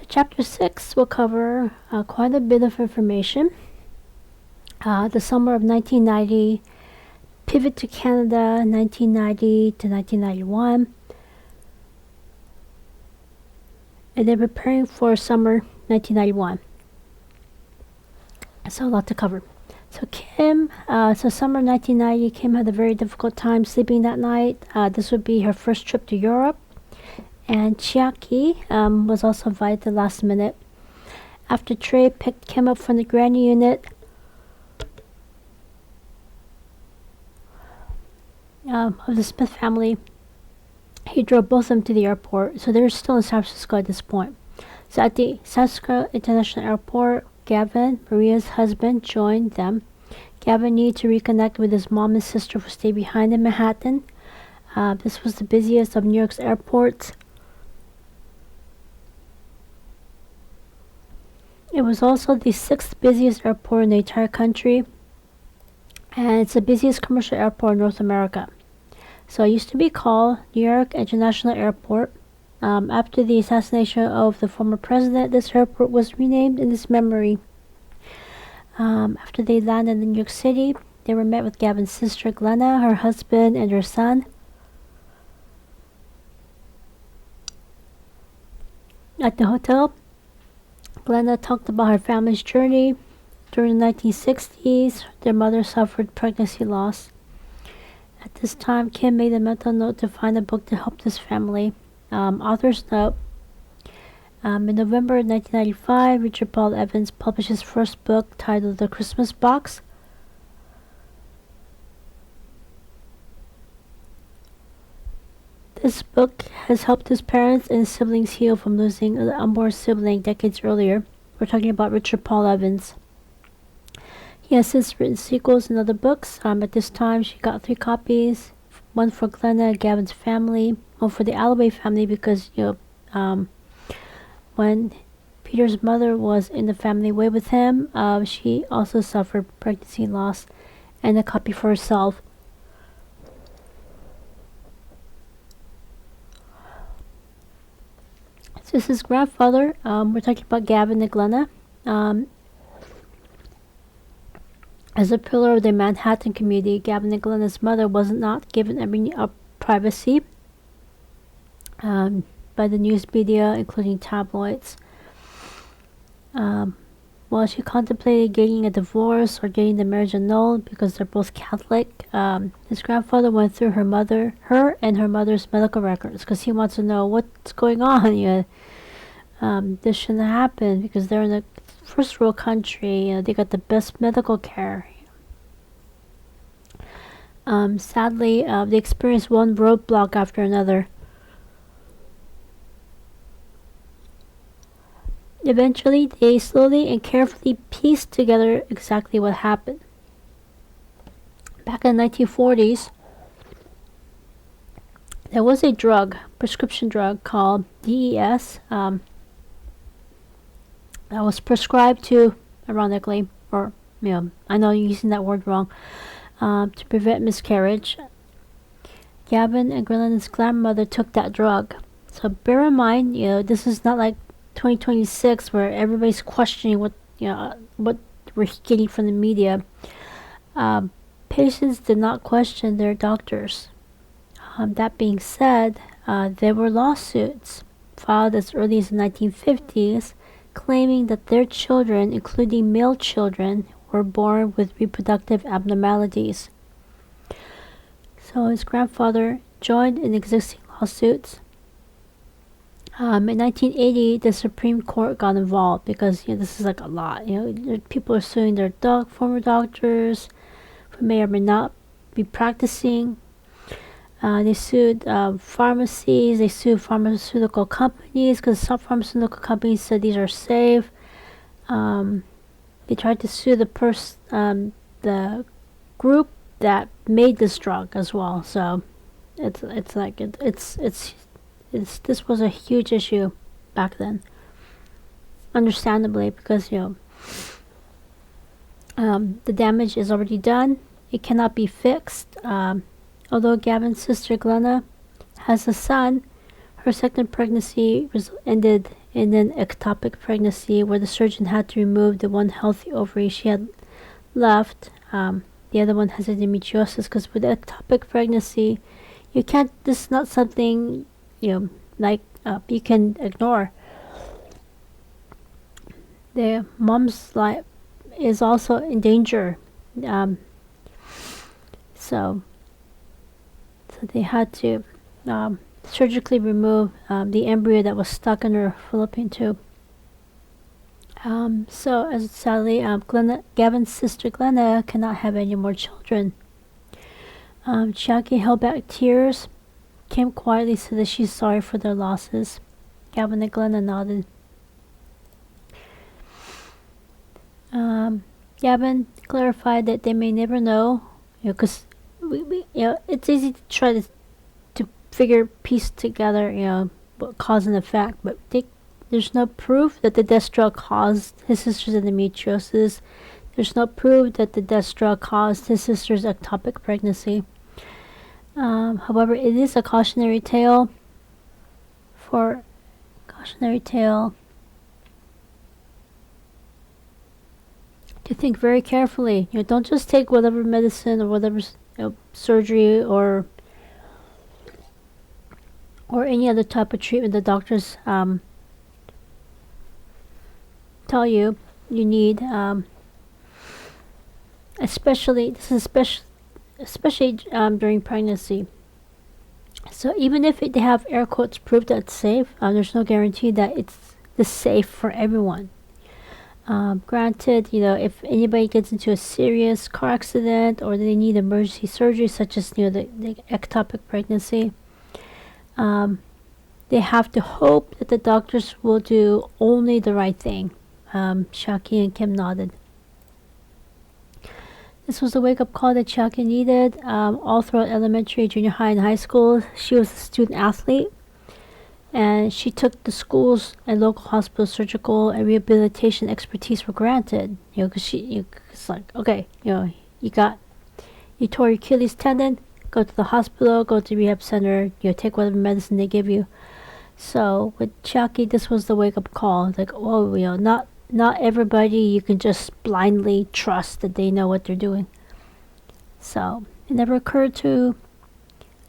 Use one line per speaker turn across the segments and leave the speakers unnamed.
So chapter 6 will cover quite a bit of information. The summer of 1990, pivot to Canada, 1990 to 1991, and then preparing for summer 1991. So a lot to cover. So summer 1990, Kim had a very difficult time sleeping that night. This would be her first trip to Europe. And Chiaki was also invited at the last minute. After Trey picked Kim up from the granny unit, of the Smith family, he drove both of them to the airport. So they're still in San Francisco at this point. So at the San Francisco International Airport, Gavin, Maria's husband, joined them. Gavin needed to reconnect with his mom and sister who stayed behind in Manhattan. This was the busiest of New York's airports. It was also the 6th busiest airport in the entire country, and it's the busiest commercial airport in North America. So it used to be called New York International Airport. After the assassination of the former president, this airport was renamed in his memory. After they landed in New York City, they were met with Gavin's sister Glenna, her husband, and her son. At the hotel, Glenna talked about her family's journey. During the 1960s, their mother suffered pregnancy loss. At this time, Kim made a mental note to find a book to help this family. Author's note. In November 1995, Richard Paul Evans published his first book titled The Christmas Box. This book has helped his parents and siblings heal from losing an unborn sibling decades earlier. We're talking about Richard Paul Evans. He has since written sequels and other books. At this time, she got 3 copies. One for Glenna, Gavin's family. One for the Alloway family because, when Peter's mother was in the family way with him, she also suffered pregnancy loss. And a copy for herself. So this is grandfather. We're talking about Gavin and Glenna. As a pillar of the Manhattan community, Gavin and Glenna's mother was not given any privacy by the news media, including tabloids. While she contemplated getting a divorce or getting the marriage annulled because they're both Catholic, his grandfather went through her and her mother's medical records because he wants to know what's going on. This shouldn't happen because they're in a first world country. They got the best medical care. Sadly, they experienced one roadblock after another. Eventually, they slowly and carefully pieced together exactly what happened. Back in the 1940s, there was a prescription drug called DES, that was prescribed to, ironically, I know I'm using that word wrong, to prevent miscarriage. Gavin and Glenna's grandmother took that drug. So bear in mind, this is not like 2026 where everybody's questioning what we're getting from the media. Patients did not question their doctors. That being said, there were lawsuits filed as early as the 1950s claiming that their children, including male children, were born with reproductive abnormalities. So his grandfather joined in existing lawsuits. In 1980, the Supreme Court got involved because this is like a lot. People are suing their former doctors who may or may not be practicing. They sued pharmacies. They sued pharmaceutical companies because some pharmaceutical companies said these are safe. They tried to sue the group that made this drug as well. So this was a huge issue back then, understandably, because the damage is already done. It cannot be fixed. Although Gavin's sister Glenna has a son, her second pregnancy ended and then ectopic pregnancy, where the surgeon had to remove the one healthy ovary she had left. The other one has endometriosis, because with ectopic pregnancy, you can't. This is not something like you can ignore. The mom's life is also in danger. So they had to surgically remove the embryo that was stuck in her fallopian tube. So as sadly, Gavin's sister Glenna cannot have any more children. Chiaki held back tears. Kim quietly said that she's sorry for their losses. Gavin and Glenna nodded. Gavin clarified that they may never know, because it's easy to try to piece together, cause and effect, but there's no proof that the death drug caused his sister's endometriosis. There's no proof that the death drug caused his sister's ectopic pregnancy. However, it is a cautionary tale. To think very carefully. Don't just take whatever medicine or whatever surgery or any other type of treatment the doctors tell you need. Especially during pregnancy. So even if they have air quotes proof that it's safe, there's no guarantee that it's safe for everyone. Granted, if anybody gets into a serious car accident or they need emergency surgery, such as the ectopic pregnancy, they have to hope that the doctors will do only the right thing. Chiaki and Kim nodded. This was the wake-up call that Chiaki needed. All throughout elementary, junior high, and high school, she was a student athlete. And she took the schools and local hospital surgical and rehabilitation expertise for granted. Because it's like, okay, you tore your Achilles tendon, go to the hospital, go to the rehab center, take whatever medicine they give you. So with Chiaki, this was the wake-up call. Like, not everybody you can just blindly trust that they know what they're doing. So it never occurred to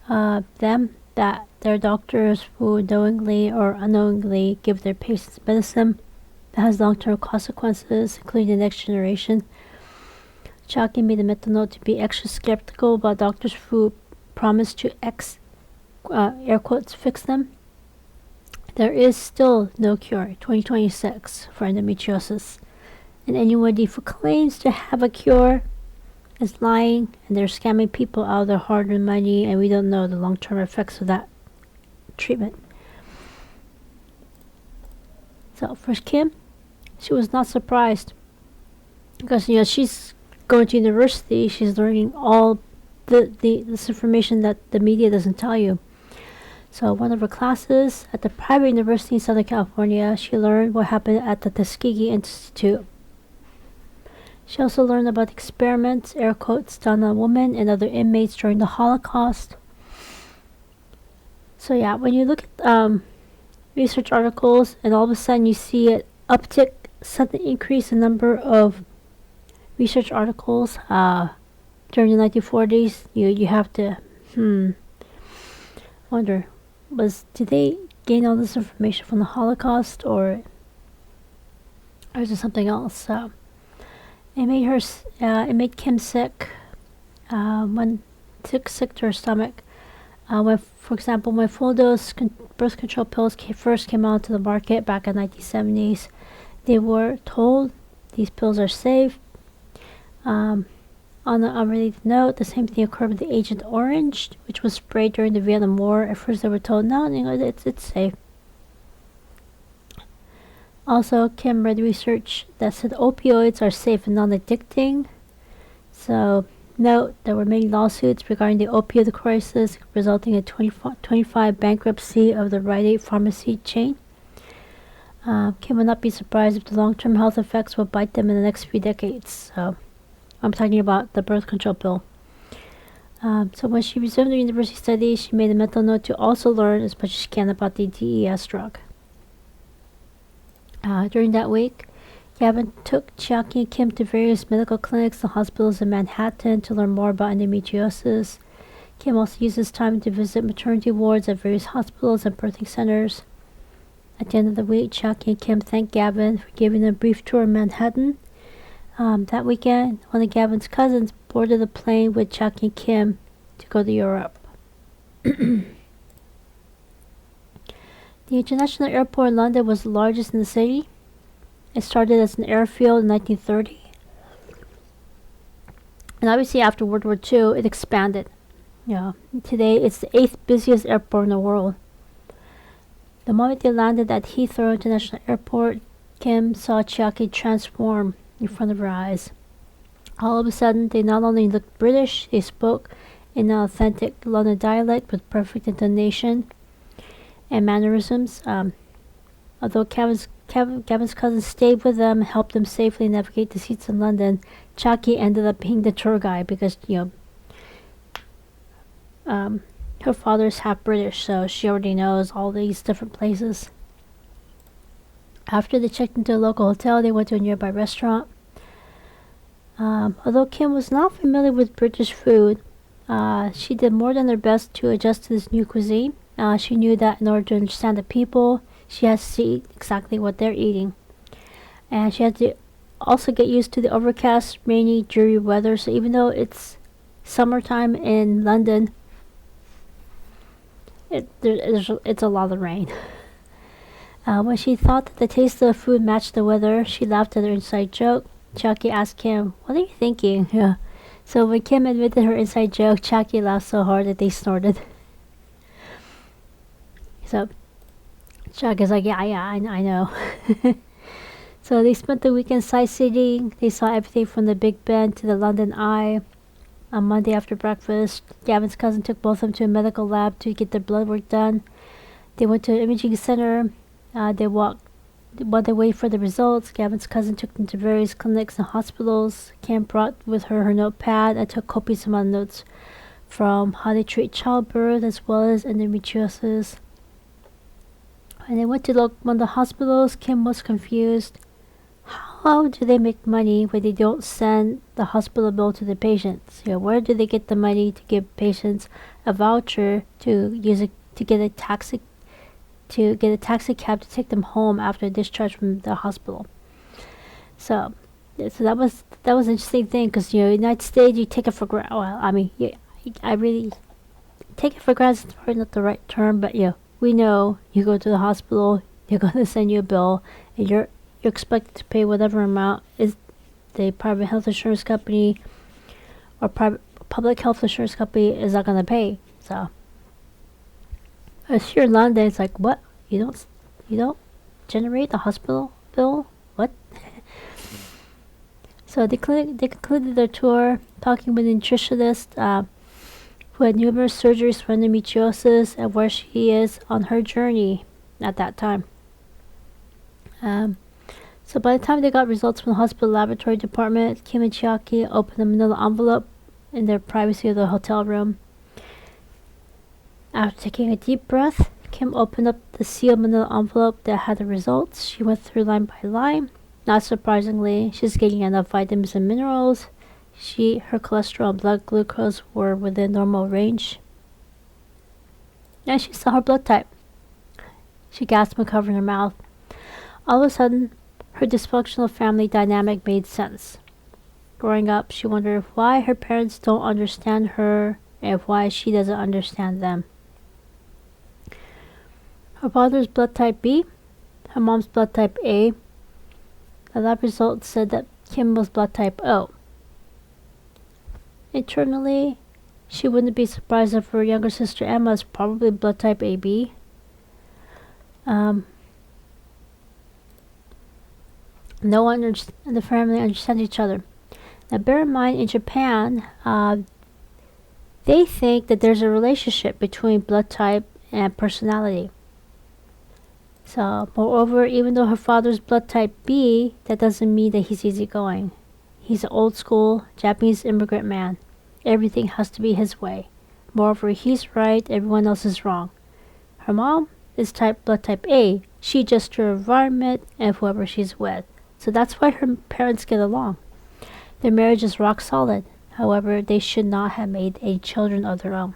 them that there are doctors who knowingly or unknowingly give their patients medicine that has long-term consequences, including the next generation. Chiaki made a mental note to be extra skeptical about doctors who promise to air quotes fix them. There is still no cure, 2026, for endometriosis, and anybody who claims to have a cure is lying, and they're scamming people out of their hard-earned money, and we don't know the long-term effects of that treatment. So for Kim, she was not surprised, because she's going to university, she's learning all this information that the media doesn't tell you. So one of her classes at the private university in Southern California, she learned what happened at the Tuskegee Institute. She also learned about experiments, air quotes, done on women and other inmates during the Holocaust. So yeah, when you look at research articles and all of a sudden you see an uptick, sudden increase in number of research articles during the 1940s, you have to wonder, did they gain all this information from the Holocaust, or is it something else? So it made Kim sick. Sick to her stomach. For example, when full dose birth control pills first came out to the market back in the 1970s, they were told these pills are safe. On an unrelated note, the same thing occurred with the Agent Orange, which was sprayed during the Vietnam War. At first they were told, no, it's safe. Also, Kim read research that said opioids are safe and non-addicting. So, note, there were many lawsuits regarding the opioid crisis, resulting in 25 bankruptcy of the Rite Aid pharmacy chain. Kim would not be surprised if the long-term health effects will bite them in the next few decades. So, I'm talking about the birth control pill. So when she resumed her university studies, she made a mental note to also learn as much as she can about the DES drug. During that week, Gavin took Chiaki and Kim to various medical clinics and hospitals in Manhattan to learn more about endometriosis. Kim also used his time to visit maternity wards at various hospitals and birthing centers. At the end of the week, Chiaki and Kim thanked Gavin for giving them a brief tour in Manhattan. That weekend, one of Gavin's cousins boarded a plane with Chiaki and Kim to go to Europe. The international airport in London was the largest in the city. It started as an airfield in 1930. And obviously after World War II, it expanded. Today it's the 8th busiest airport in the world. The moment they landed at Heathrow International Airport, Kim saw Chiaki transform in front of her eyes. All of a sudden, they not only looked British, they spoke in an authentic London dialect with perfect intonation and mannerisms. Although Gavin's cousin stayed with them and helped them safely navigate the seats in London, Chiaki ended up being the tour guide because, her father's half British, so she already knows all these different places. After they checked into a local hotel, they went to a nearby restaurant. Although Kim was not familiar with British food, she did more than her best to adjust to this new cuisine. She knew that in order to understand the people, she has to eat exactly what they're eating. And she had to also get used to the overcast, rainy, dreary weather. So even though it's summertime in London, it's a lot of rain. When she thought that the taste of the food matched the weather, she laughed at her inside joke. Chiaki asked Kim, "What are you thinking?" So when Kim admitted her inside joke, Chiaki laughed so hard that they snorted. So Chiaki's like, yeah, I know. So they spent the weekend sightseeing. They saw everything from the Big Ben to the London Eye. On Monday after breakfast, Gavin's cousin took both of them to a medical lab to get their blood work done. They went to an imaging center. While they waited for the results, Gavin's cousin took them to various clinics and hospitals. Kim brought with her notepad and took copious amount of notes from how they treat childbirth as well as endometriosis. When they went to one of the hospitals, Kim was confused. How do they make money when they don't send the hospital bill to the patients? Where do they get the money to give patients a voucher to get a taxi cab to take them home after discharge from the hospital? So that was an interesting thing because United States, you take it for granted. Well, I mean, I really take it for granted. It's probably not the right term, but we know you go to the hospital, they're going to send you a bill, and you're expected to pay whatever amount is the private health insurance company or public health insurance company is not going to pay. So as here in London, it's like, what? You don't generate the hospital bill? What? So they concluded their tour talking with a nutritionist who had numerous surgeries for endometriosis and where she is on her journey at that time. So by the time they got results from the hospital laboratory department, Kim and Chiaki opened a manila envelope in their privacy of the hotel room. After taking a deep breath, Kim opened up the sealed manila envelope that had the results. She went through line by line. Not surprisingly, she's getting enough vitamins and minerals. Her cholesterol and blood glucose were within normal range. And she saw her blood type. She gasped and covered her mouth. All of a sudden, her dysfunctional family dynamic made sense. Growing up, she wondered why her parents don't understand her and why she doesn't understand them. Her father's blood type B, her mom's blood type A. The lab results said that Kim was blood type O. Internally, she wouldn't be surprised if her younger sister Emma is probably blood type AB. No one in the family understands each other. Now bear in mind, in Japan, they think that there's a relationship between blood type and personality. So, moreover, even though her father's blood type B, that doesn't mean that he's easygoing. He's an old school Japanese immigrant man. Everything has to be his way. Moreover, he's right, everyone else is wrong. Her mom, is blood type A. She adjusts to her environment and whoever she's with. So that's why her parents get along. Their marriage is rock solid. However, they should not have made any children of their own.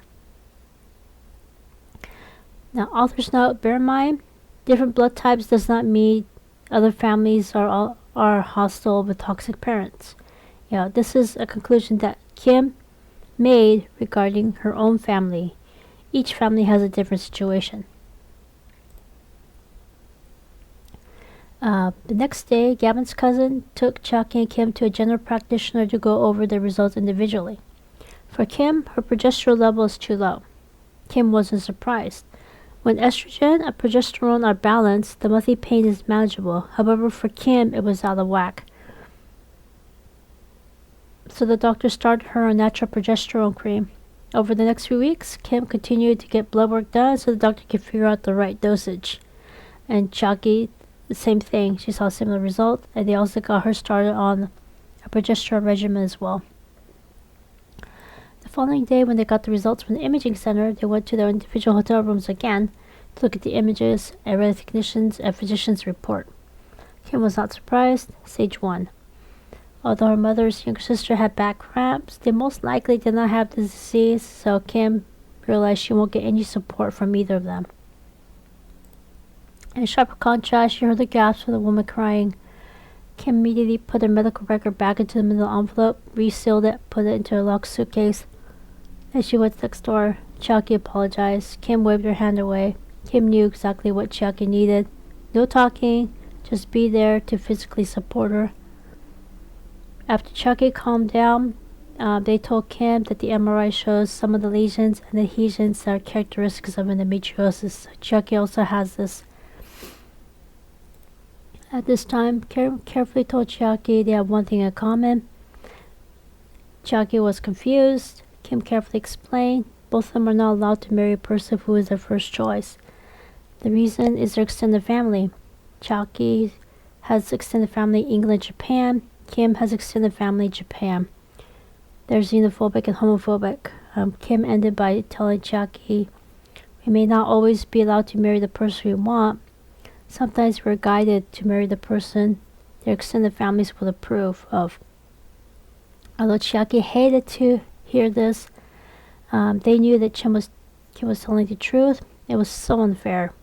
Now, author's note, bear in mind, different blood types does not mean other families are hostile with toxic parents. This is a conclusion that Kim made regarding her own family. Each family has a different situation. The next day, Gavin's cousin took Chucky and Kim to a general practitioner to go over their results individually. For Kim, her progesterone level is too low. Kim wasn't surprised. When estrogen and progesterone are balanced, the monthly pain is manageable. However, for Kim, it was out of whack. So the doctor started her on natural progesterone cream. Over the next few weeks, Kim continued to get blood work done so the doctor could figure out the right dosage. And Chucky, the same thing. She saw a similar result, and they also got her started on a progesterone regimen as well. The following day, when they got the results from the imaging center, they went to their individual hotel rooms again to look at the images and read the technicians and physician's report. Kim was not surprised. Stage 1. Although her mother's younger sister had back cramps, they most likely did not have the disease, so Kim realized she won't get any support from either of them. In sharp contrast, she heard the gasps from the woman crying. Kim immediately put her medical record back into the middle envelope, resealed it, put it into her locked suitcase. As she went next door, Chucky apologized. Kim waved her hand away. Kim knew exactly what Chucky needed. No talking, just be there to physically support her. After Chucky calmed down, they told Kim that the MRI shows some of the lesions and adhesions that are characteristics of endometriosis. Chucky also has this. At this time, Kim carefully told Chucky they had one thing in common. Chucky was confused. Kim carefully explained both of them are not allowed to marry a person who is their first choice. The reason is their extended family. Chucky has extended family England, Japan. Kim has extended family Japan. They're xenophobic and homophobic. Kim ended by telling Chucky, we may not always be allowed to marry the person we want. Sometimes we're guided to marry the person their extended families will approve of. Although Chucky hated to hear this, they knew that Kim was telling the truth. It was so unfair.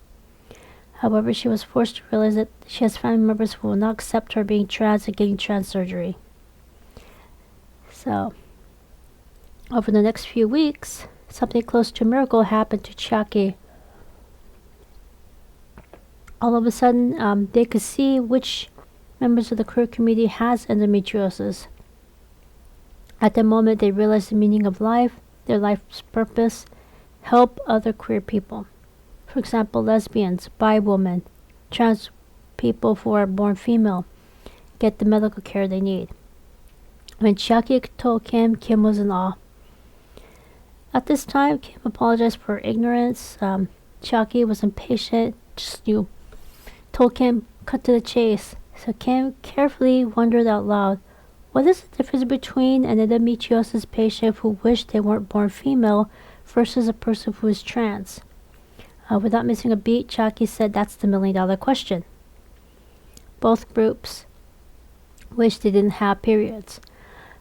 However, she was forced to realize that she has family members who will not accept her being trans and getting trans surgery. So, over the next few weeks, something close to a miracle happened to Chucky. All of a sudden, they could see which members of the queer community has endometriosis. At the moment, they realized the meaning of life, their life's purpose, help other queer people. For example, lesbians, bi women, trans people who are born female, get the medical care they need. When Chucky told Kim, Kim was in awe. At this time, Kim apologized for her ignorance. Chucky was impatient, just knew. Told Kim, cut to the chase. So Kim carefully wondered out loud, what is the difference between an endometriosis patient who wished they weren't born female versus a person who is trans? Without missing a beat, Chucky said that's the million-dollar question. Both groups wish they didn't have periods.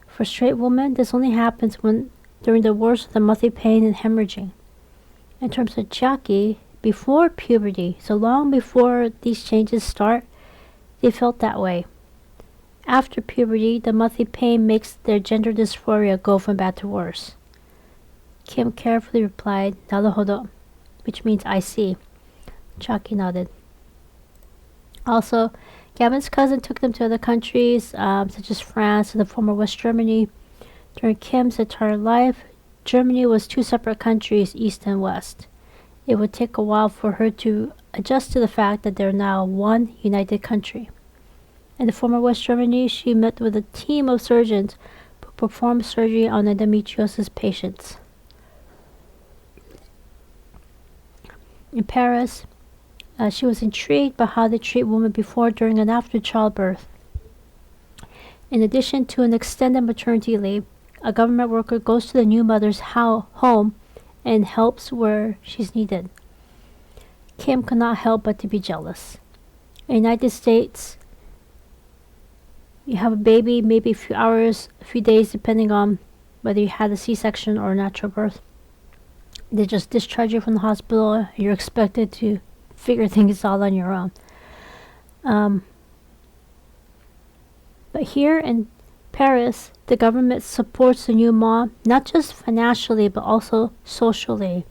For straight women, this only happens during the worst of the monthly pain and hemorrhaging. In terms of Chucky, before puberty, so long before these changes start, they felt that way. After puberty, the monthly pain makes their gender dysphoria go from bad to worse. Kim carefully replied, "Naruhodo," which means I see. Chucky nodded. Also, Gavin's cousin took them to other countries, such as France and the former West Germany. During Kim's entire life, Germany was two separate countries, East and West. It would take a while for her to adjust to the fact that they're now one united country. In the former West Germany, she met with a team of surgeons who performed surgery on endometriosis patients. In Paris, she was intrigued by how they treat women before, during, and after childbirth. In addition to an extended maternity leave, a government worker goes to the new mother's home and helps where she's needed. Kim could not help but to be jealous. In the United States, you have a baby, maybe a few hours, a few days, depending on whether you had a C-section or a natural birth. They just discharge you from the hospital, and you're expected to figure things out on your own. But here in Paris, the government supports the new mom, not just financially, but also socially.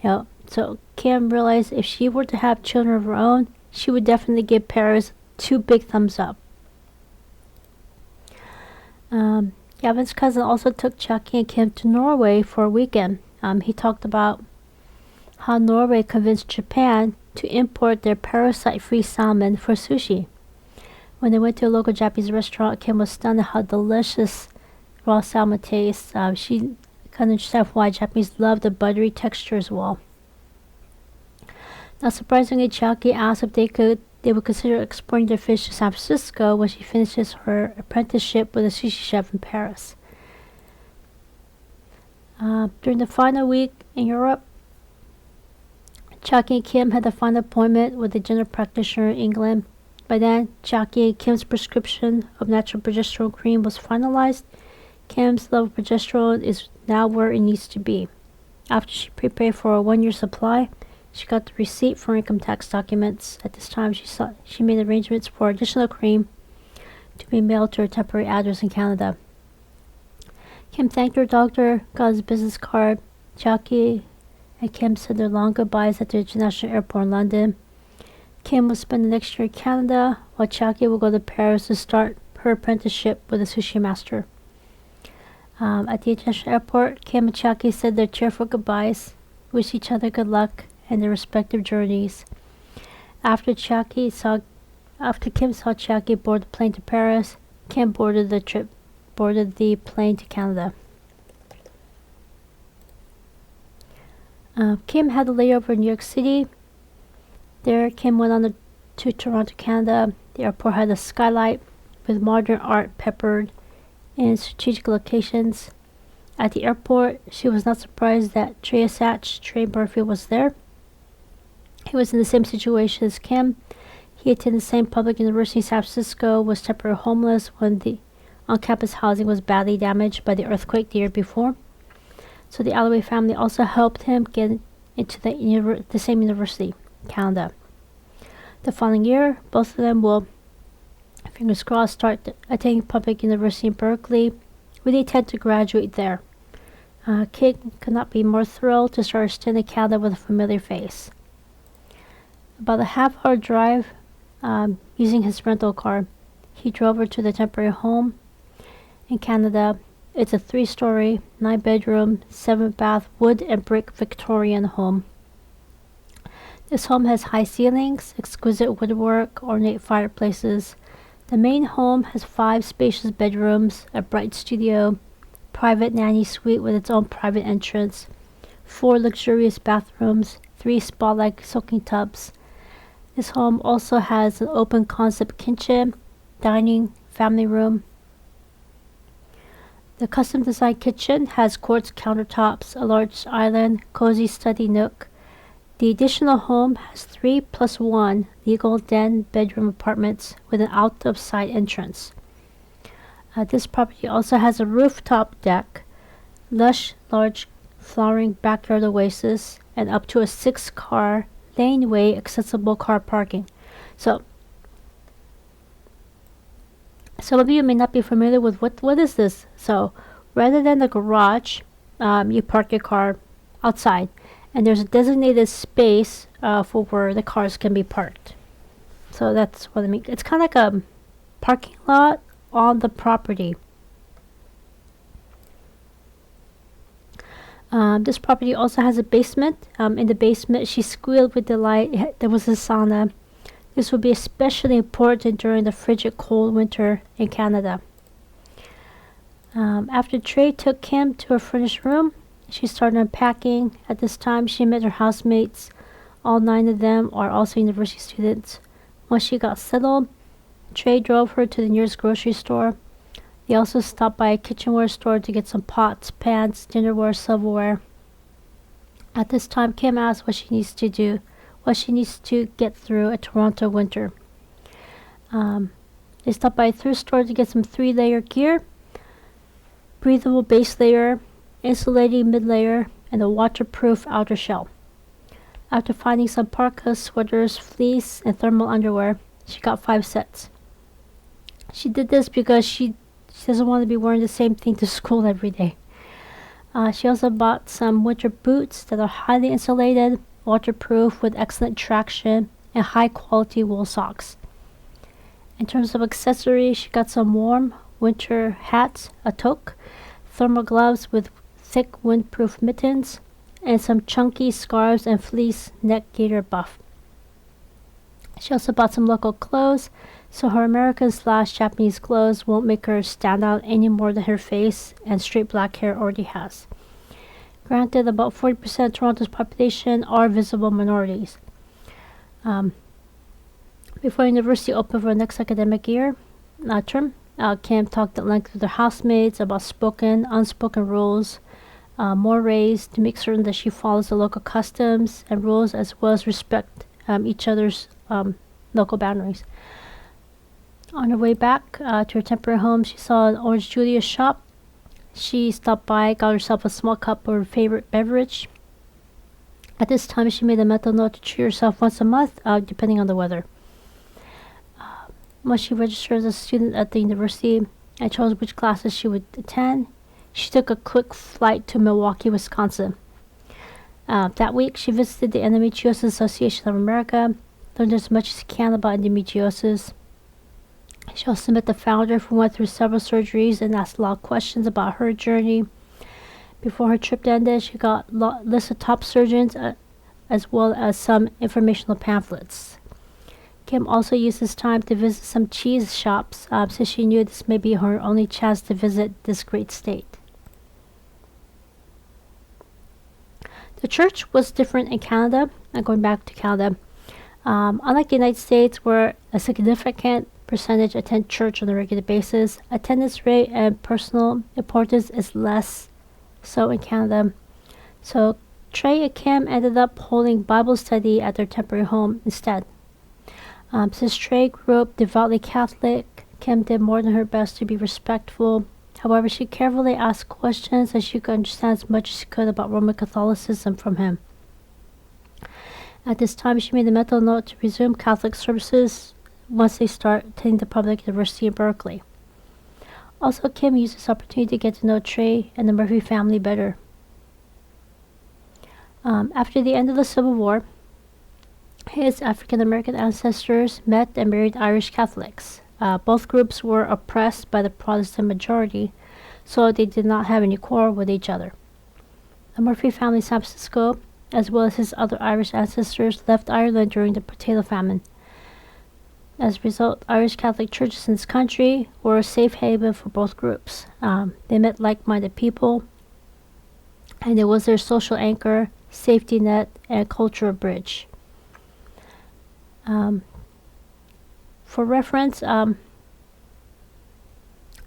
So Kim realized if she were to have children of her own, she would definitely give Paris 2 big thumbs up. Gavin's cousin also took Chucky and Kim to Norway for a weekend. He talked about how Norway convinced Japan to import their parasite-free salmon for sushi. When they went to a local Japanese restaurant, Kim was stunned at how delicious raw salmon tastes. She couldn't understand why Japanese love the buttery texture as well. Not surprisingly, Chucky asked if they would consider exporting their fish to San Francisco when she finishes her apprenticeship with a sushi chef in Paris. During the final week in Europe, Chucky and Kim had the final appointment with a general practitioner in England. By then, Chucky and Kim's prescription of natural progesterone cream was finalized. Kim's level of progesterone is now where it needs to be. After she prepared for a 1-year supply, she got the receipt for income tax documents. At this time, she made arrangements for additional cream to be mailed to her temporary address in Canada. Kim thanked her doctor, got his business card. Chucky and Kim said their long goodbyes at the international airport in London. Kim will spend the next year in Canada, while Chucky will go to Paris to start her apprenticeship with a sushi master. At the international airport, Kim and Chucky said their tearful goodbyes, wished each other good luck in their respective journeys. After Kim saw Chucky board the plane to Paris, Kim boarded the plane to Canada. Kim had a layover in New York City. There, Kim went on to Toronto, Canada. The airport had a skylight with modern art peppered in strategic locations. At the airport, she was not surprised that Trey Murphy was there. He was in the same situation as Kim. He attended the same public university in San Francisco, was temporarily homeless when the on-campus housing was badly damaged by the earthquake the year before. So the Alloway family also helped him get into the same university, Canada. The following year, both of them will, fingers crossed, start attending public university in Berkeley with the intent to graduate there. Kim could not be more thrilled to start her stint in Canada with a familiar face. About a half-hour drive, using his rental car, he drove her to the temporary home in Canada. It's a 3-story, 9-bedroom, 7-bath wood and brick Victorian home. This home has high ceilings, exquisite woodwork, ornate fireplaces. The main home has 5 spacious bedrooms, a bright studio, private nanny suite with its own private entrance, 4 luxurious bathrooms, 3 spa-like soaking tubs. This home also has an open concept kitchen, dining, family room. The custom designed kitchen has quartz countertops, a large island, cozy study nook. The additional home has 3+1 legal den bedroom apartments with an out-of-sight entrance. This property also has a rooftop deck, lush, large flowering backyard oasis, and up to a 6-car laneway accessible car parking. So, some of you may not be familiar with what is this. So, rather than the garage, you park your car outside, and there's a designated space for where the cars can be parked. So that's what I mean. It's kind of like a parking lot on the property. This property also has a basement. In the basement, she squealed with delight. There was a sauna. This would be especially important during the frigid cold winter in Canada. After Trey took Kim to her furnished room, she started unpacking. At this time, she met her housemates. All 9 of them are also university students. Once she got settled, Trey drove her to the nearest grocery store. They also stopped by a kitchenware store to get some pots, pans, dinnerware, silverware. At this time, Kim asked what she needs to do, what she needs to get through a Toronto winter. They stopped by a thrift store to get some 3-layer gear, breathable base layer, insulating mid-layer, and a waterproof outer shell. After finding some parkas, sweaters, fleece, and thermal underwear, she got 5 sets. She did this because she doesn't want to be wearing the same thing to school every day. She also bought some winter boots that are highly insulated, waterproof with excellent traction, and high-quality wool socks. In terms of accessories, she got some warm winter hats, a toque, thermal gloves with thick windproof mittens, and some chunky scarves and fleece neck gaiter buff. She also bought some local clothes, so her American/Japanese clothes won't make her stand out any more than her face and straight black hair already has. Granted, about 40% of Toronto's population are visible minorities. Before university opened for the next academic year, term, Kim talked at length with her housemates about spoken, unspoken rules, mores to make certain that she follows the local customs and rules as well as respect each other's local boundaries. On her way back to her temporary home, she saw an Orange Julius shop. She stopped by, got herself a small cup of her favorite beverage. At this time, she made a mental note to treat herself once a month, depending on the weather. Once she registered as a student at the university and chose which classes she would attend, she took a quick flight to Milwaukee, Wisconsin. That week, she visited the Endometriosis Association of America, learned as much as she can about endometriosis. She also met the founder, who went through several surgeries and asked a lot of questions about her journey. Before her trip ended, she got a list of top surgeons as well as some informational pamphlets. Kim also used this time to visit some cheese shops since she knew this may be her only chance to visit this great state. The church was different in Canada. Going back to Canada, unlike the United States, where a significant percentage attend church on a regular basis, attendance rate and personal importance is less so in Canada. So Trey and Kim ended up holding Bible study at their temporary home instead. Since Trey grew up devoutly Catholic, Kim did more than her best to be respectful. However, she carefully asked questions as she could understand as much as she could about Roman Catholicism from him. At this time, she made a mental note to resume Catholic services once they start attending the public university in Berkeley. Also, Kim used this opportunity to get to know Trey and the Murphy family better. After the end of the Civil War, his African-American ancestors met and married Irish Catholics. Both groups were oppressed by the Protestant majority, so they did not have any quarrel with each other. The Murphy family in San Francisco, as well as his other Irish ancestors, left Ireland during the potato famine. As a result, Irish Catholic churches in this country were a safe haven for both groups. They met like-minded people, and it was their social anchor, safety net, and cultural bridge. For reference, I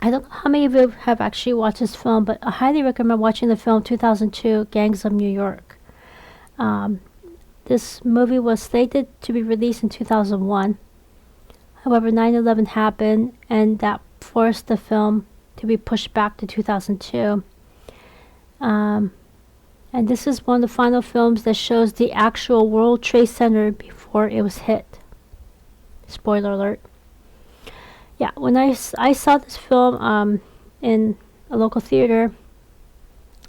don't know how many of you have actually watched this film, but I highly recommend watching the film 2002, Gangs of New York. This movie was slated to be released in 2001. However, 9/11 happened, and that forced the film to be pushed back to 2002. And this is one of the final films that shows the actual World Trade Center before it was hit. Spoiler alert. Yeah, when I saw this film in a local theater,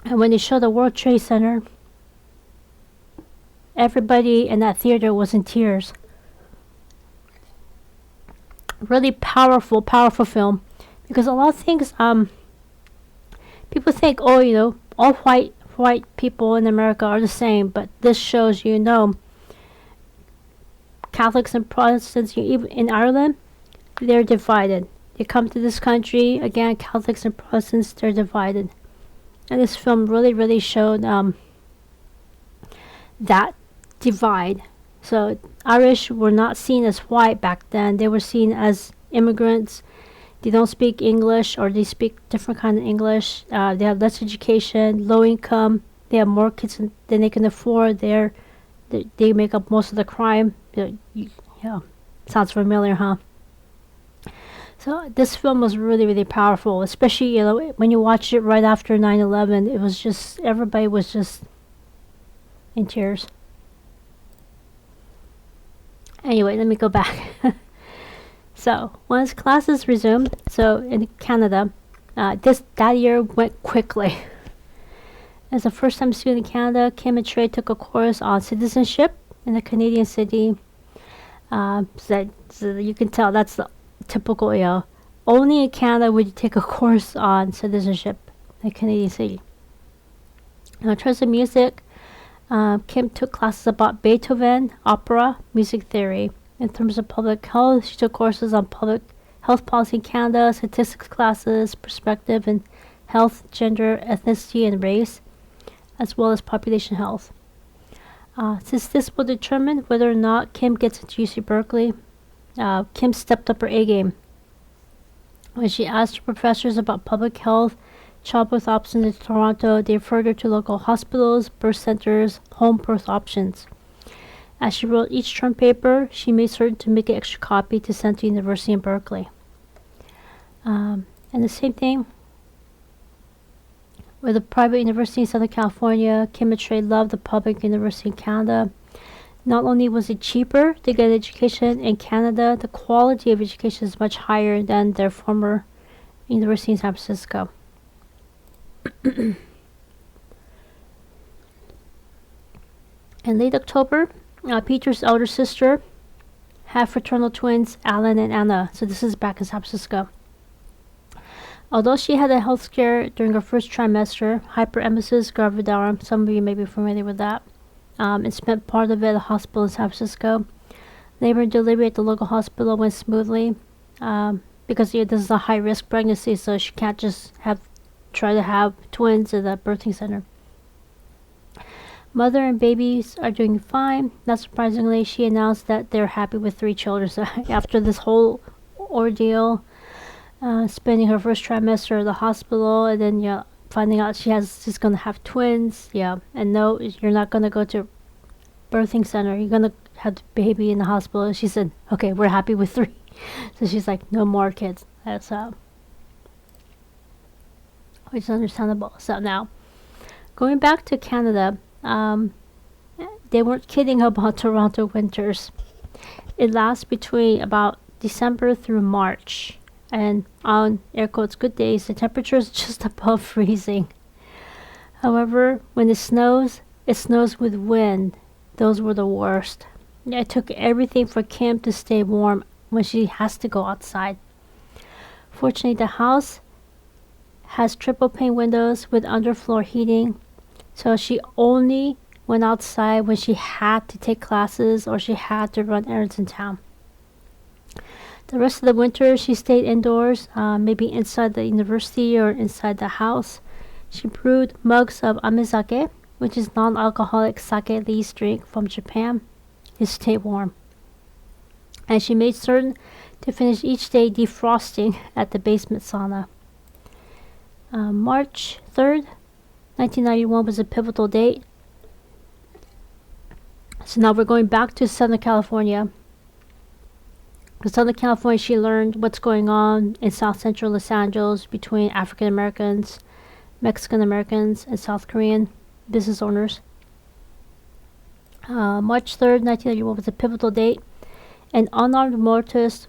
and when they showed the World Trade Center, everybody in that theater was in tears. Really powerful film, because a lot of things people think, oh, all white people in America are the same, but this shows Catholics and Protestants, even in Ireland, they're divided. They come to this country, again, Catholics and Protestants, they're divided. And this film really showed that divide. So Irish were not seen as white back then. They were seen as immigrants. They don't speak English, or they speak different kind of English. They have less education, low income. They have more kids than they can afford. They're They make up most of the crime. Yeah, sounds familiar, huh? So this film was really, really powerful, especially when you watch it right after 9/11. It was just everybody was just in tears. Anyway, let me go back. So once classes resumed, so in Canada, that year went quickly. As a first-time student in Canada, Kim and Trey took a course on citizenship in a Canadian city. So you can tell that's the typical, only in Canada would you take a course on citizenship in a Canadian city. Now, in terms of music, Kim took classes about Beethoven, opera, music theory. In terms of public health, she took courses on public health policy in Canada, statistics classes, perspective in health, gender, ethnicity, and race, as well as population health. Since this will determine whether or not Kim gets into UC Berkeley, Kim stepped up her A game. When she asked her professors about public health, childbirth options in Toronto, they referred her to local hospitals, birth centers, home birth options. As she wrote each term paper, she made certain to make an extra copy to send to University in Berkeley. And the same thing with a private university in Southern California. Kim and Trey loved the public university in Canada. Not only was it cheaper to get education in Canada, the quality of education is much higher than their former university in San Francisco. In late October, Peter's elder sister had fraternal twins, Alan and Anna. So this is back in San Francisco. Although she had a health scare during her first trimester, hyperemesis gravidarum, some of you may be familiar with that, and spent part of it at a hospital in San Francisco. Labor and delivery at the local hospital went smoothly because this is a high-risk pregnancy, so she can't just try to have twins at the birthing center. Mother and babies are doing fine. Not surprisingly, she announced that they're happy with 3 children. So after this whole ordeal, spending her first trimester at the hospital, and then finding out she's gonna have twins, and no, you're not gonna go to birthing center. You're gonna have the baby in the hospital. She said, "Okay, we're happy with 3." So she's like, "No more kids." That's which is understandable. So now, going back to Canada. They weren't kidding about Toronto winters. It lasts between about December through March, and on air quotes good days, the temperature is just above freezing. However, when it snows with wind. Those were the worst. It took everything for Kim to stay warm when she has to go outside. Fortunately, the house has triple pane windows with underfloor heating. So she only went outside when she had to take classes or she had to run errands in town. The rest of the winter, she stayed indoors, maybe inside the university or inside the house. She brewed mugs of amezake, which is non-alcoholic sake-leaf drink from Japan, to stay warm. And she made certain to finish each day defrosting at the basement sauna. March 3rd, 1991 was a pivotal date. So now we're going back to Southern California. In Southern California, she learned what's going on in South Central Los Angeles between African Americans, Mexican Americans, and South Korean business owners. March 3rd, 1991 was a pivotal date. An unarmed motorist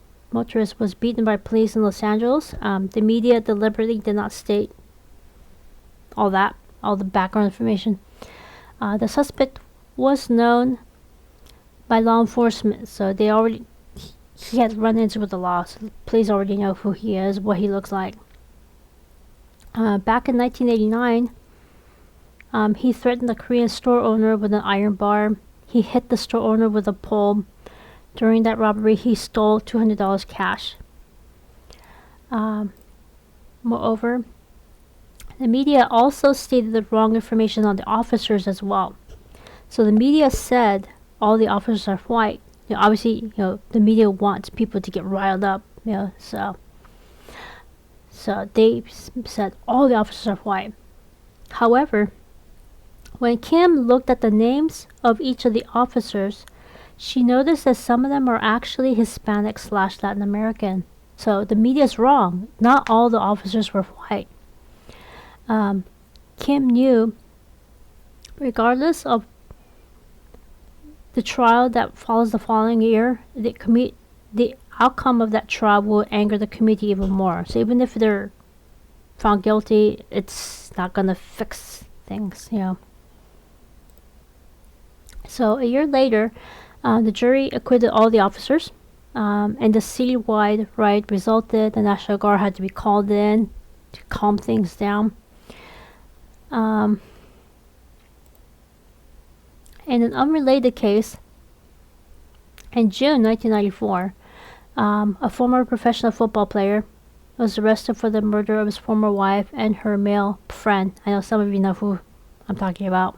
was beaten by police in Los Angeles. The media deliberately did not state all the background information. The suspect was known by law enforcement, so he had run-ins with the law, so police already know who he is, what he looks like. Back in 1989, he threatened a Korean store owner with an iron bar. He hit the store owner with a pole. During that robbery, he stole $200 cash. Moreover, the media also stated the wrong information on the officers as well. So the media said all the officers are white. Obviously, the media wants people to get riled up. So they said all the officers are white. However, When Kim looked at the names of each of the officers, she noticed that some of them are actually Hispanic/Latin American. So the media is wrong. Not all the officers were white. Kim knew, regardless of the trial that follows the following year, the outcome of that trial will anger the committee even more. So even if they're found guilty, it's not going to fix things, you know. So a year later, the jury acquitted all the officers, and the citywide riot resulted. The National Guard had to be called in to calm things down. In an unrelated case, in June 1994, a former professional football player was arrested for the murder of his former wife and her male friend. I know some of you know who I'm talking about.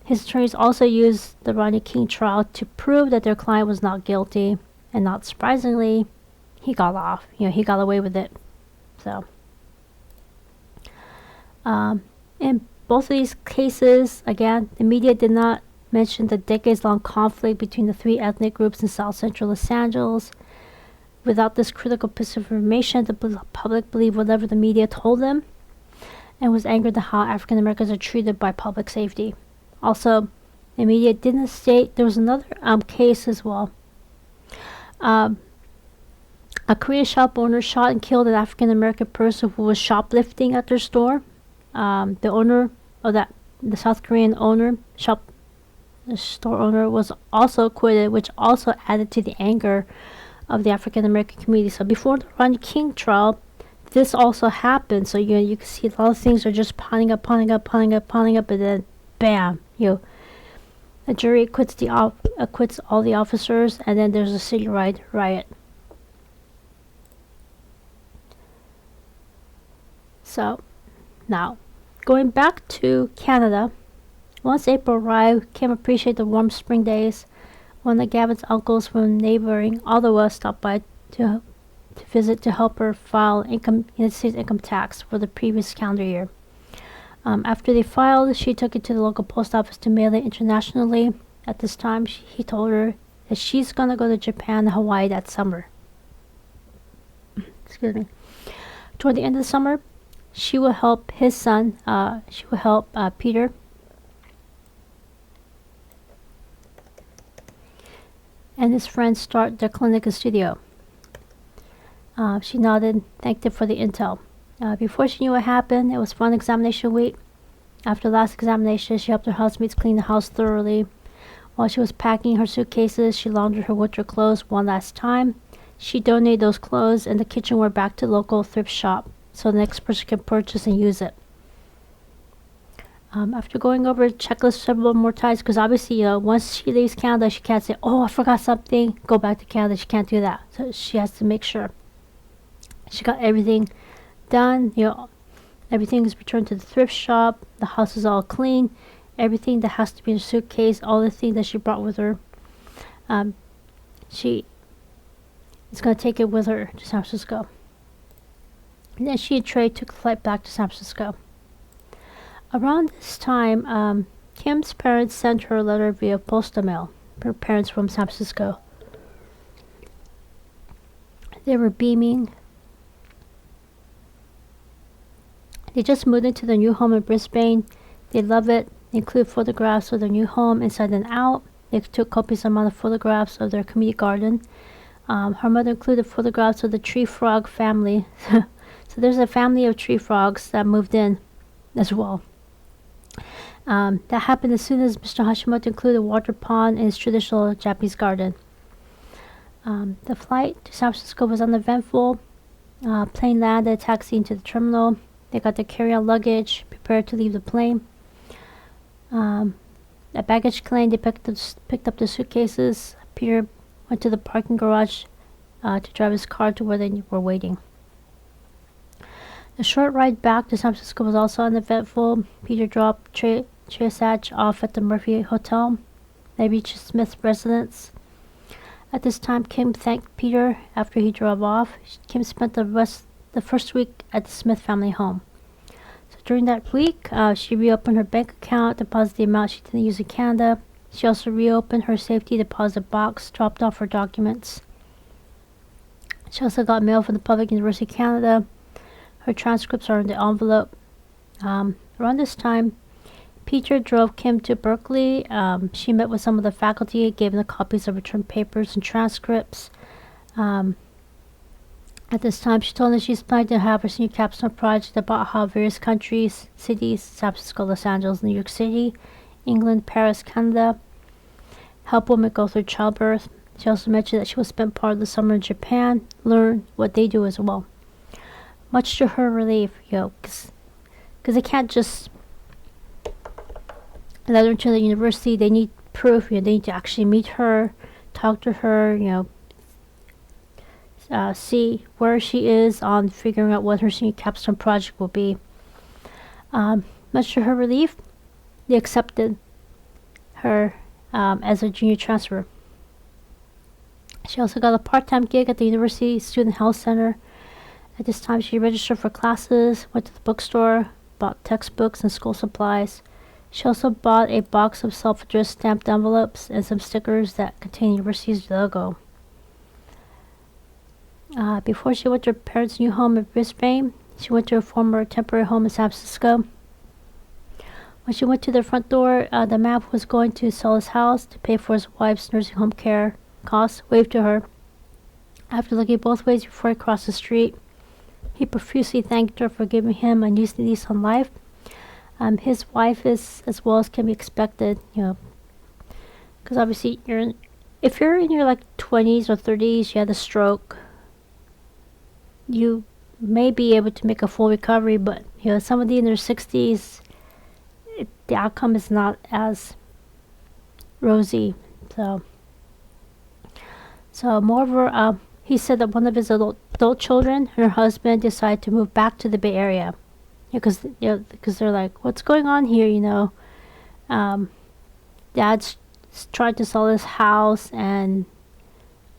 His attorneys also used the Rodney King trial to prove that their client was not guilty, and not surprisingly, he got off. He got away with it. So, in both of these cases, again, the media did not mention the decades-long conflict between the three ethnic groups in South Central Los Angeles. Without this critical piece of information, the public believed whatever the media told them, and was angered at how African Americans are treated by public safety. Also, the media didn't state there was another case as well. A Korean shop owner shot and killed an African American person who was shoplifting at their store. The owner of the South Korean the store owner, was also acquitted, which also added to the anger of the African American community. So before the Rodney King trial, this also happened. So you can see a lot of things are just piling up, and then bam, the jury acquits all the officers, and then there's a citywide riot. So now, going back to Canada, once April arrived, Kim appreciated the warm spring days. One of Gavin's uncles from neighboring Ottawa stopped by to visit to help her file United States income tax for the previous calendar year. After they filed, she took it to the local post office to mail it internationally. At this time, he told her that she's going to go to Japan and Hawaii that summer. Excuse me. Toward the end of the summer, she will help his son, Peter, and his friends start their clinic and studio. She nodded, thanked him for the intel. Before she knew what happened, it was fun examination week. After the last examination, she helped her housemates clean the house thoroughly. While she was packing her suitcases, she laundered her winter clothes one last time. She donated those clothes and the kitchenware back to the local thrift shop so the next person can purchase and use it. After going over the checklist several more times, because obviously, once she leaves Canada, she can't say, "Oh, I forgot something, go back to Canada." She can't do that. So she has to make sure she got everything done. Everything is returned to the thrift shop. The house is all clean. Everything that has to be in a suitcase, all the things that she brought with her, she is going to take it with her to San Francisco. And then she and Trey took a flight back to San Francisco. Around this time, Kim's parents sent her a letter via postal mail. Her parents from San Francisco. They were beaming. They just moved into their new home in Brisbane. They love it. They include photographs of their new home inside and out. They took copious amount of photographs of their community garden. Her mother included photographs of the tree frog family. So there's a family of tree frogs that moved in as well. That happened as soon as Mr. Hashimoto included a water pond in his traditional Japanese garden. The flight to San Francisco was uneventful. Plane landed, taxi into the terminal. They got their carry-on luggage, prepared to leave the plane. At baggage claim, they picked up the suitcases. Peter went to the parking garage to drive his car to where they were waiting. The short ride back to San Francisco was also uneventful. Peter dropped Triasach off at the Murphy Hotel. They reached Smith's residence. At this time, Kim thanked Peter after he drove off. Kim spent the first week at the Smith family home. So during that week, she reopened her bank account, deposited the amount she didn't use in Canada. She also reopened her safety deposit box, dropped off her documents. She also got mail from the Public University of Canada. Her transcripts are in the envelope. Around this time, Peter drove Kim to Berkeley. She met with some of the faculty, gave them the copies of returned papers and transcripts. At this time, she told them she's planning to have her senior capstone project about how various countries, cities, San Francisco, Los Angeles, New York City, England, Paris, Canada, help women go through childbirth. She also mentioned that she will spend part of the summer in Japan, learn what they do as well. Much to her relief, because they can't just let her into the university. They need proof. They need to actually meet her, talk to her, see where she is on figuring out what her senior capstone project will be. Much to her relief, they accepted her as a junior transfer. She also got a part-time gig at the University Student Health Center. At this time, she registered for classes, went to the bookstore, bought textbooks and school supplies. She also bought a box of self-addressed stamped envelopes and some stickers that contain the university's logo. Before she went to her parents' new home in Brisbane, she went to her former temporary home in San Francisco. When she went to the front door, the man who was going to sell his house to pay for his wife's nursing home care costs waved to her. After looking both ways before he crossed the street, he profusely thanked her for giving him a new lease on life. His wife is as well as can be expected, because obviously if you're in your 20s or 30s, you had a stroke, you may be able to make a full recovery, but somebody in their 60s, the outcome is not as rosy. So moreover, he said that one of his adult children and her husband decided to move back to the Bay Area, because they're like, what's going on here? Dad's tried to sell his house, and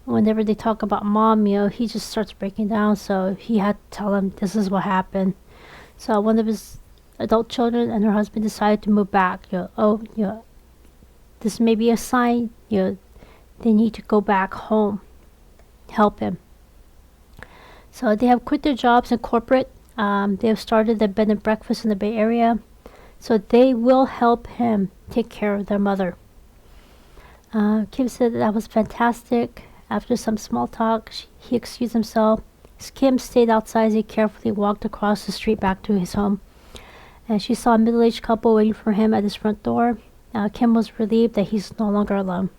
whenever they talk about mom, he just starts breaking down. So he had to tell him this is what happened. So one of his adult children and her husband decided to move back. This may be a sign. They need to go back home, help him. So they have quit their jobs in corporate. They have started their bed and breakfast in the Bay Area. So they will help him take care of their mother. Kim said that was fantastic. After some small talk, he excused himself. Kim stayed outside as he carefully walked across the street back to his home. And she saw a middle-aged couple waiting for him at his front door. Kim was relieved that he's no longer alone.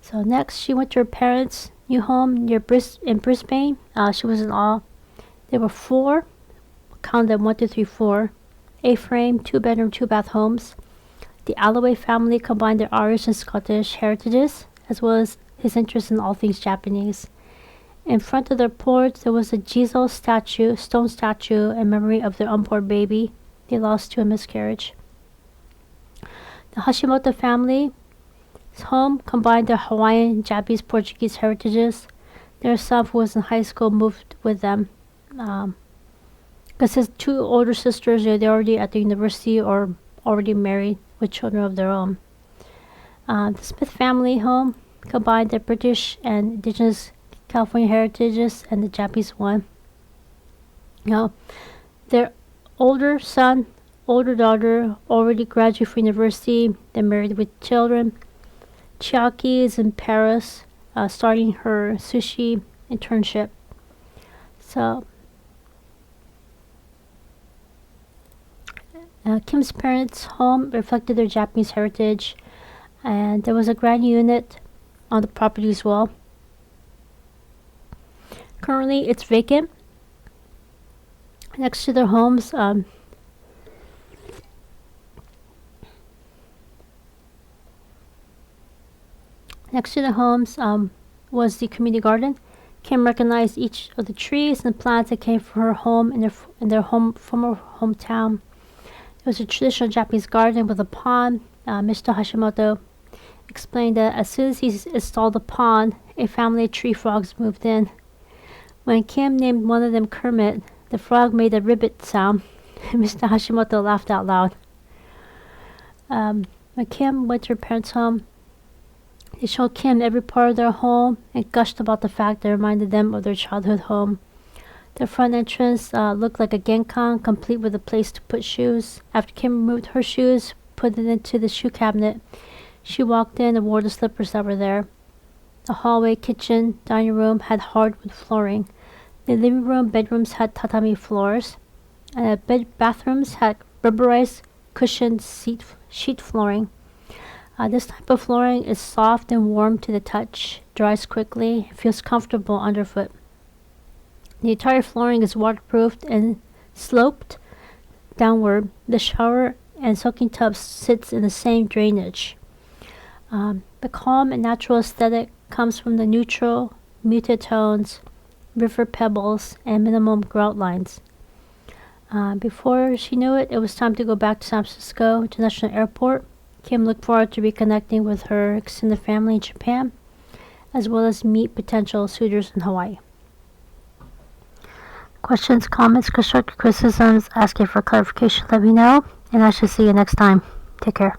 So next, she went to her parents' new home in Brisbane. She was in awe. There were 4, count them 1, 2, 3, 4, A-frame, 2-bedroom, 2-bath homes. The Alloway family combined their Irish and Scottish heritages, as well as his interest in all things Japanese. In front of their porch, there was a Jizo stone statue, in memory of their unborn baby they lost to a miscarriage. The Hashimoto family's home combined their Hawaiian, Japanese, Portuguese heritages. Their son, who was in high school, moved with them. Because his 2 older sisters, they're already at the university or already married with children of their own. The Smith family home combined the British and indigenous California heritages and the Japanese one. Their older son, older daughter already graduated from university. They're married with children. Chiaki is in Paris, starting her sushi internship. So Kim's parents' home reflected their Japanese heritage, and there was a grand unit on the property as well. Currently, it's vacant. Next to their homes, was the community garden. Kim recognized each of the trees and plants that came from her home in their former hometown. It was a traditional Japanese garden with a pond. Mr. Hashimoto explained that as soon as he installed the pond, a family of tree frogs moved in. When Kim named one of them Kermit, The frog made a ribbit sound. Mr. Hashimoto laughed out loud. When Kim went to her parents' home, they showed Kim every part of their home and gushed about the fact that reminded them of their childhood home. The front entrance looked like a genkan, complete with a place to put shoes. After Kim removed her shoes, put it into the shoe cabinet, she walked in and wore the slippers that were there. The hallway, kitchen, dining room had hardwood flooring. The living room, bedrooms had tatami floors, and the bathrooms had rubberized, cushioned sheet flooring. This type of flooring is soft and warm to the touch, dries quickly, feels comfortable underfoot. The entire flooring is waterproofed and sloped downward. The shower and soaking tub sits in the same drainage. The calm and natural aesthetic comes from the neutral, muted tones, river pebbles, and minimum grout lines. Before she knew it, it was time to go back to San Francisco International Airport. Kim looked forward to reconnecting with her extended family in Japan, as well as meet potential suitors in Hawaii. Questions, comments, constructive criticisms, asking for clarification, let me know, and I shall see you next time. Take care.